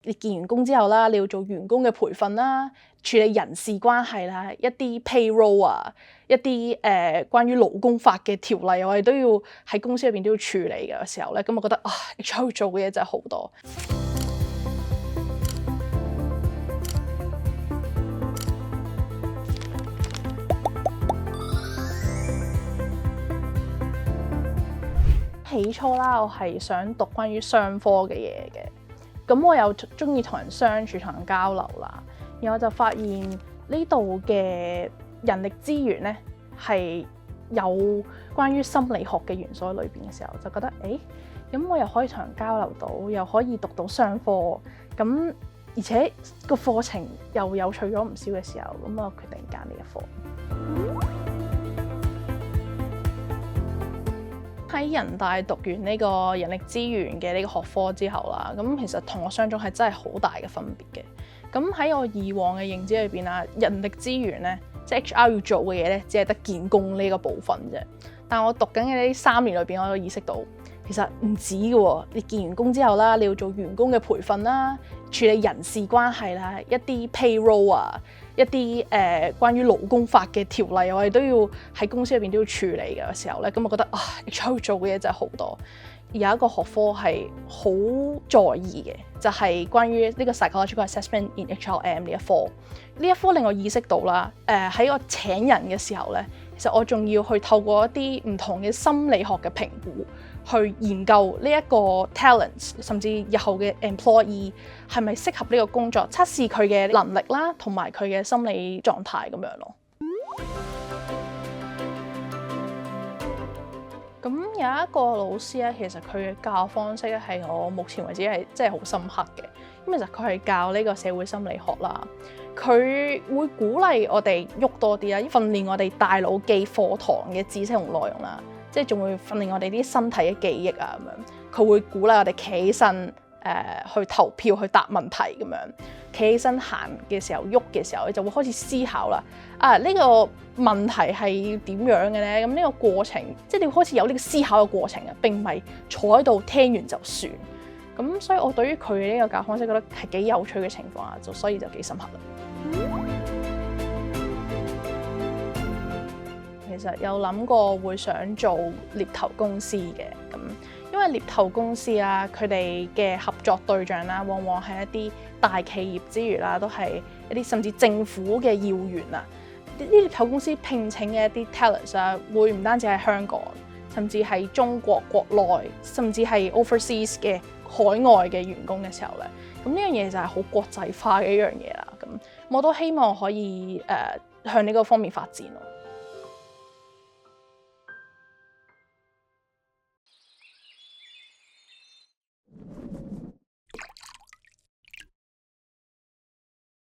你見完工之後啦，你要做員工嘅培訓啦，處理人事關係啦，一啲 payroll 啊，一啲關於勞工法嘅條例，我哋都要喺公司入邊都要處理嘅時候咧，咁我覺得HR 要做嘅嘢真係好多。起初啦，我係想讀關於商科嘅嘢嘅，咁我又中意同人相處、同人交流啦，然後我就發現呢度嘅人力資源咧係有關於心理學嘅元素喺裏邊嘅時候，就覺得咁我又可以同人交流到，又可以讀到商科，咁而且個課程又有趣咗唔少嘅時候，咁我決定揀呢一科。喺人大讀完呢個人力資源嘅呢個學科之後啦，咁其實同我想像係真係好大嘅分別嘅。咁喺我以往嘅認知裏邊啦，人力資源咧，即係 HR 要做嘅嘢咧，只係得見工呢個部分啫。但我讀緊嘅呢3年裏邊，我都意識到其實唔止嘅喎。你見完工之後啦，你要做員工嘅培訓啦，處理人事關係啦，一啲 payroll 啊，一啲關於勞工法嘅條例，我哋都要喺公司入邊都要處理嘅時候咧，咁我覺得HR 要做嘅嘢真係好多。有一個學科係好在意嘅，就係關於呢個 psychological assessment in HRM 呢一科。呢一科令我意識到啦，喺我請人嘅時候咧，其實我仲要去透過一啲唔同嘅心理學嘅評估，去研究呢一個 talents， 甚至日後嘅 employee 係咪適合呢個工作，測試佢嘅能力啦，同埋佢嘅心理狀態咁樣咯。咁有一個老師咧，其實佢嘅教方式咧係我目前為止係真係好深刻嘅。咁其實佢係教呢個社會心理學啦，佢會鼓勵我哋喐多啲啦，訓練我哋大腦記課堂嘅知識同內容啦，即係仲會訓練我哋啲身體嘅記憶啊咁樣。佢會鼓勵我哋企起身去投票去答問題咁樣，企起身行嘅時候喐嘅時候，你就會開始思考啦。呢個問題係點樣嘅咧？咁呢個過程，即係你會開始有呢個思考嘅過程啊，並唔係坐喺度聽完就算。咁所以我對於佢嘅呢個教方式覺得係幾有趣嘅情況下，所以就幾深刻啦。其實有諗過會想做獵頭公司嘅，咁因為獵頭公司啦，佢哋嘅合作對象啦，往往係一啲大企業之餘啦，都係一啲甚至政府嘅要員啊。呢啲獵頭公司聘請嘅一啲 talents 啊，會唔單止喺香港，甚至係中國國內，甚至係 overseas 嘅海外嘅員工嘅時候咧，咁呢樣嘢就係好國際化嘅一樣嘢啦。咁我都希望可以向呢個方面發展咯。